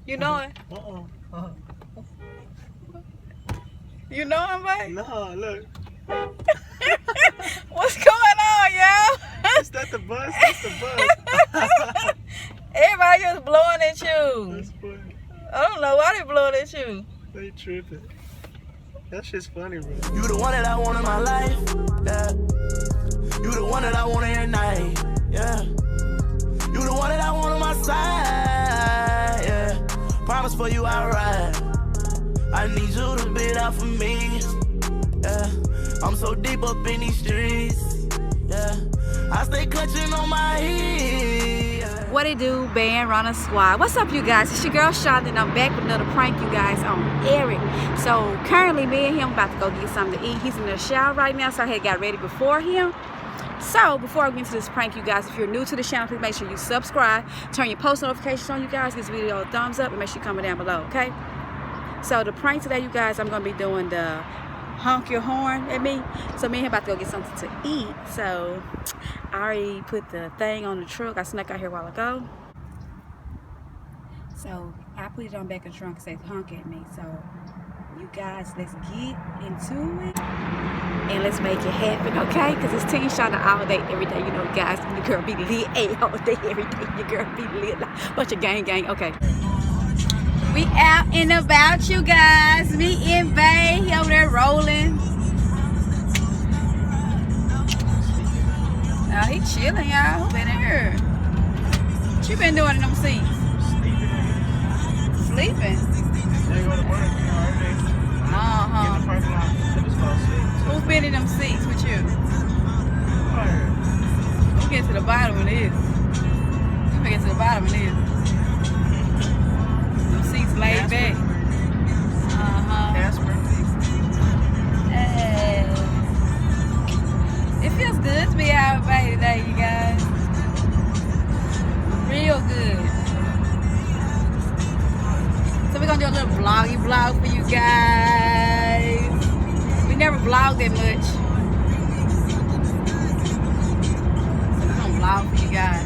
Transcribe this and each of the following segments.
You know it? You know him, babe? No, look. What's going on, y'all? Is that the bus? That's the bus. Everybody just blowing at you. That's funny. I don't know why they blowing at you. They tripping. That shit's funny, bro. You the one that I want in my life, yeah. You the one that I want every night, yeah. You the one that I want on my side, yeah. Promise for you I ride. I need you to be there for me, yeah. I'm so deep up in these streets, yeah. I stay clutching on my heat, yeah. What it do, BandRunnerz Squad? What's up, you guys? It's your girl Charlotte, and I'm back with another prank, you guys, on Eric. So currently, me and him about to go get something to eat. He's in the shower right now, so I had got ready before him. So before I get into this prank, you guys, if you're new to the channel, please make sure you subscribe, turn your post notifications on, you guys, give this video a thumbs up, and make sure you comment down below, okay? So the prank today, you guys, I'm gonna be doing the honk your horn at me. So me and him about to go get something to eat. So I already put the thing on the truck. I snuck out here a while ago. So I put it on back in the trunk and says honk at me. So you guys, let's get into it and let's make it happen, okay? Because it's Team Shana all day, every day. You know, guys, the girl be lit all day, every day. Your girl be lit. Bunch of gang, okay. We out and about, you guys. Me and Bay, he over there rolling. Oh, he chilling, y'all. Who been in here? What you been doing in them seats? Sleeping? Who's been in them seats with you? We'll get to the bottom of this. We'll get to the bottom of this. Seats laid back. Hey. It feels good to be out with Bay today, you guys. Real good. So we're gonna do a little vloggy vlog for you guys. We never vlog that much. So we're gonna vlog for you guys.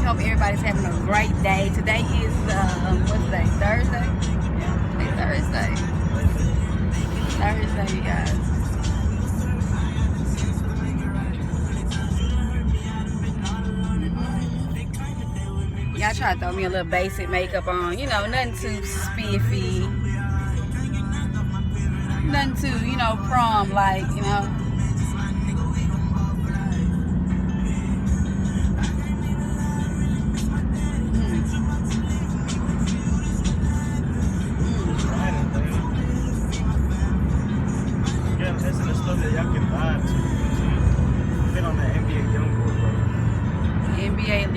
Hope everybody's having a great day. Today is what's today? Thursday? Yeah, today's Thursday. Thursday, you guys. Y'all try to throw me a little basic makeup on, you know, nothing too spiffy. Nothing too, you know, prom like, you know.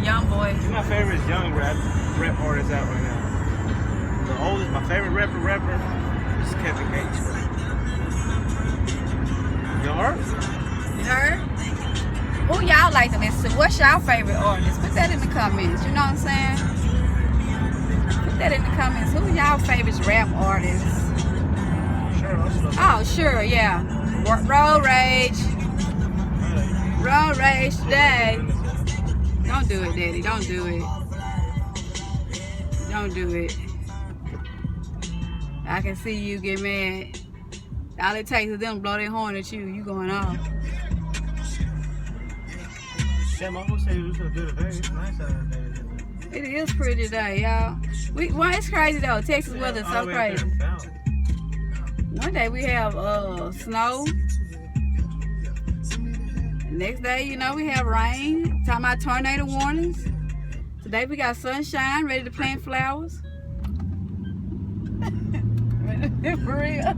Young boy. My favorite is young rap artist out right now. The oldest, my favorite rapper is Kevin Gates. You heard? You heard? Who y'all like to listen to? What's y'all favorite artist? Put that in the comments. You know what I'm saying? Put that in the comments. Who y'all favorite rap artists? Oh, sure, yeah. Road Rage. Road Rage today. Don't do it, Daddy. Don't do it. Don't do it. I can see you get mad. All it takes is them blow their horn at you. You going off. Yeah, my uncle said it was a good day. It's nice out there. It is pretty today, y'all. Well, it's crazy though. Texas weather is so crazy. One day we have snow. Next day, you know, we have rain. Talking about tornado warnings. Today we got sunshine, ready to plant flowers. For real.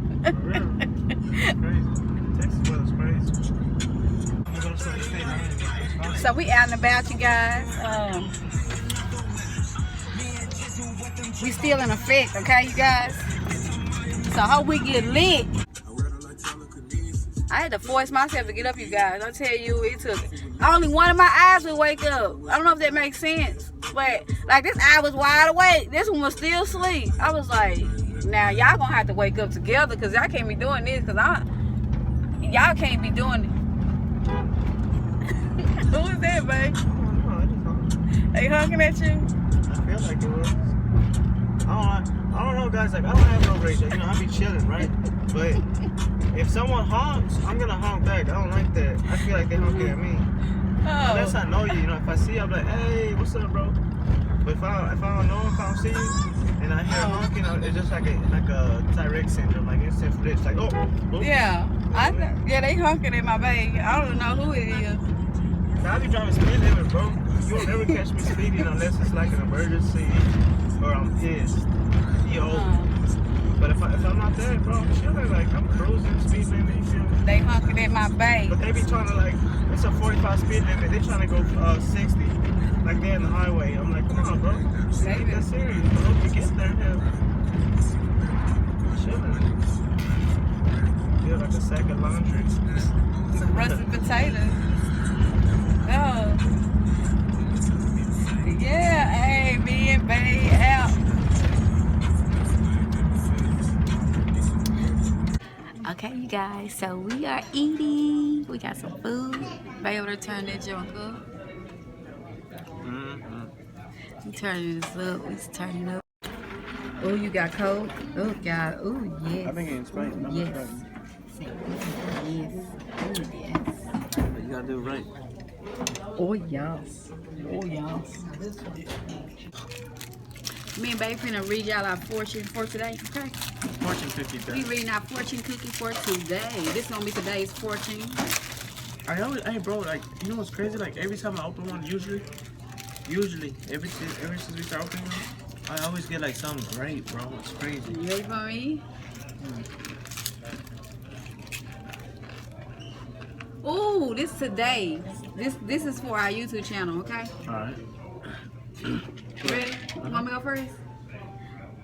Texas weather's crazy. So we out and about, you guys. We still in effect, okay, you guys? So I hope we get lit. I had to force myself to get up, you guys. I'll tell you, it took only one of my eyes would wake up. I don't know if that makes sense, but like this eye was wide awake. This one was still asleep. I was like, now y'all gonna have to wake up together because y'all can't be doing this because y'all can't be doing it. Who is that, babe? They honking at you? I feel like it was. realize like I don't have no rage. You know, I be chilling, right? But if someone honks, I'm gonna honk back. I don't like that. I feel like they honking at me. Unless I know you, you know, if I see you, I'm like, hey, what's up, bro? But if I don't know, if I don't see you, and I hear honking, it's just like a direct syndrome, like instant flips, like oh. Yeah, yeah, they honking in my bag. I don't know who it is. Now, I be driving speed limit, bro. You won't never catch me speeding unless it's like an emergency or I'm pissed. Yo. But if I'm not there, bro, I'm chilling, like I'm cruising speed limit. You feel me? They honking at my bag. But they be trying to like, it's a 45 speed limit. They trying to go 60, like they're in the highway. I'm like, come on, bro. Ain't that serious, bro? You get there, yeah. Chilling. Feel like a sack of laundry. Some rusted potatoes. Oh. Yeah, hey, me and Bay out. Okay, you guys, so we are eating. We got some food. Bay over there turn that junk up. We turning this up. We turning up. Oh, you got cold? Oh, God. Oh, yes. I've been getting spanked. Yes. Yes. Oh, yes. But you gotta do it right. Oh, yes. Oh, yes. Me and Babe finna read y'all our fortune for today, okay? Fortune cookie. We reading our fortune cookie for today. This gonna be today's fortune. Hey, bro, like, you know what's crazy? Like, every time I open one, usually, ever since we start opening them, I always get like something great, bro. It's crazy. You ready for me? Ooh, this today. This is for our YouTube channel, okay? Alright. Ready? You want me to go first?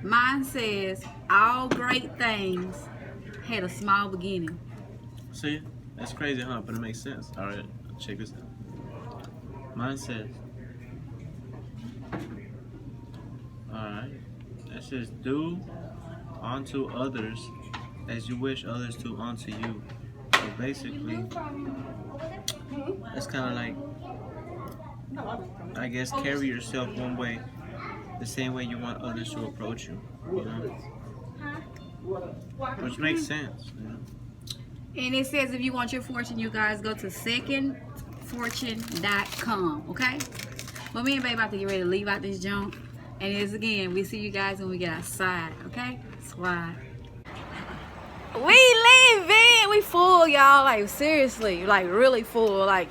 Mine says, all great things had a small beginning. See? That's crazy, huh? But it makes sense. Alright, check this out. Mine says, alright, it says, do unto others as you wish others to unto you. So basically, it's kind of like, I guess, carry yourself one way, the same way you want others to approach you, you know? Which makes sense, you know? And it says if you want your fortune, you guys go to secondfortune.com, okay? Well, me and Babe about to get ready to leave out this junk. And it's again, we see you guys when we get outside, okay? Squad. We leaving! We full, y'all. Like, seriously. Like, really full. Like,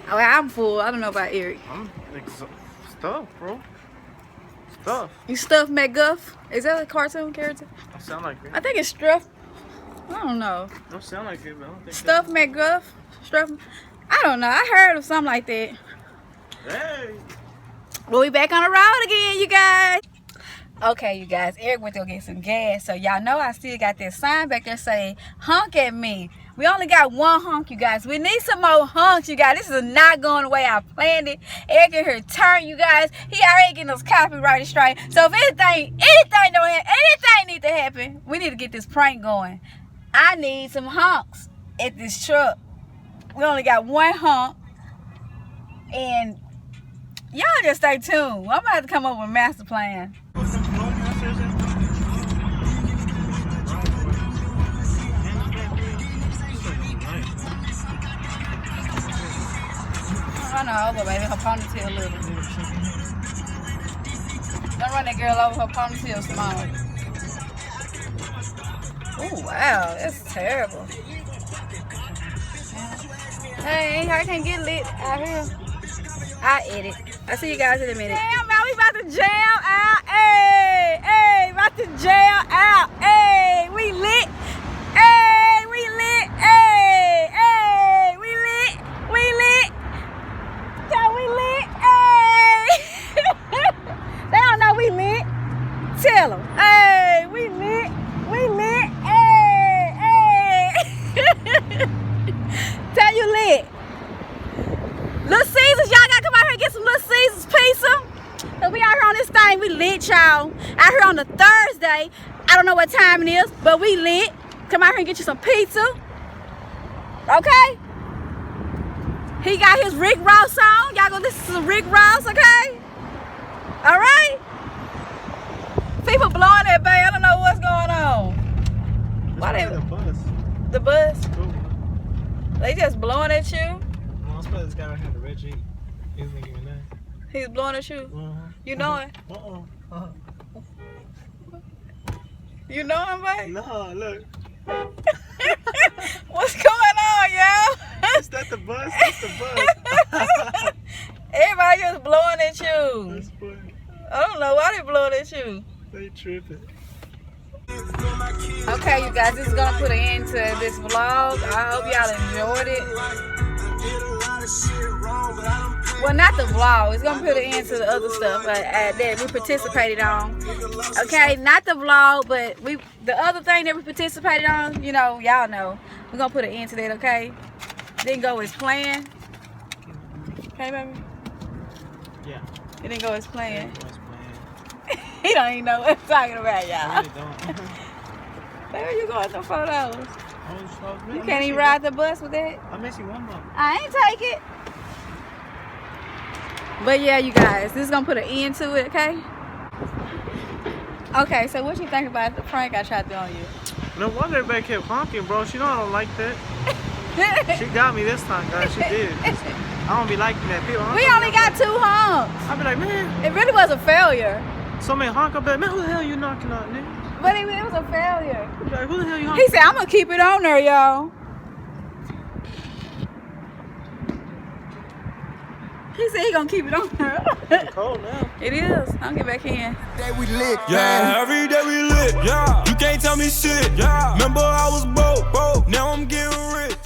I'm full. I don't know about Eric. I'm like stuff, bro. Stuff. You stuffed McGuff? Is that a cartoon character? Don't sound like it. I think it's Struff. I don't know. Don't sound like it, but I don't think Stuff McGuff? Struff? I don't know. I heard of something like that. Hey! Well, we back on the road again, you guys. Okay, you guys. Eric went to go get some gas. So, y'all know I still got that sign back there saying, honk at me. We only got one honk, you guys. We need some more honks, you guys. This is not going the way I planned it. Eric in here turn, you guys. He already getting us copyrighted straight. So, if anything need to happen, we need to get this prank going. I need some honks at this truck. We only got one honk. And y'all just stay tuned. I'm about to come up with a master plan. Run her over, baby. Her ponytail little. Don't run that girl over. Her ponytail small. Oh, wow. That's terrible. Hey, I can't get lit out here. I edit. I see you guys in a minute. Damn, man, we about to jam out. Hey, hey, about to jam out. Hey, we lit. Hey, we lit. Hey, hey, we lit. We lit. Yeah, we lit. Hey. They don't know we lit. Tell them. Hey, we lit. We lit. Hey, hey. Tell you lit. Little Caesars, y'all gotta come out here and get some Little Caesars pizza. So we out here on this thing, we lit, y'all. Out here on a Thursday. I don't know what time it is, but we lit. Come out here and get you some pizza. Okay? He got his Rick Ross on. Y'all gonna listen to some Rick Ross, okay? Alright? People blowing that bag. I don't know what's going on. just blowing at you? No, I'm supposed to this guy right here, the red Jeep. He was thinking that. He's blowing at you? You know it? You know him, babe? No, look. What's going on, y'all? Is that the bus? That's the bus. Everybody just blowing at you. That's funny. I don't know why they blowing at you. They tripping. Okay, you guys, this is gonna put an end to this vlog. I hope y'all enjoyed it. Well, not the vlog. It's gonna put an end to the other stuff that we participated on. Okay, not the vlog, but the other thing that we participated on. You know, y'all know. We're gonna put an end to that. Okay, didn't go as planned. Okay, baby. Yeah. It didn't go as planned. He don't even know what I'm talking about, y'all. I really don't. Where you going some photos? You can't even ride the bus with that? I miss you one more. I ain't take it. But yeah, you guys, this is gonna put an end to it, okay? Okay, so what you think about the prank I tried to do on you? No wonder everybody kept honking, bro. She know I don't like that. She got me this time, guys. She did. I don't be liking that. People We only got 2 honks. I be like, man. It really was a failure. So many honk, I be like, man, who the hell you knocking on, nigga? But it was a failure. I be like, who the hell you honking? He said, I'm gonna keep it on there, y'all. He said he gonna keep it on there. It's cold now. It is. I'll get back in. Day we lit, Yeah, every day we lit. Yeah, you can't tell me shit. Yeah, remember I was broke. Now I'm getting rich.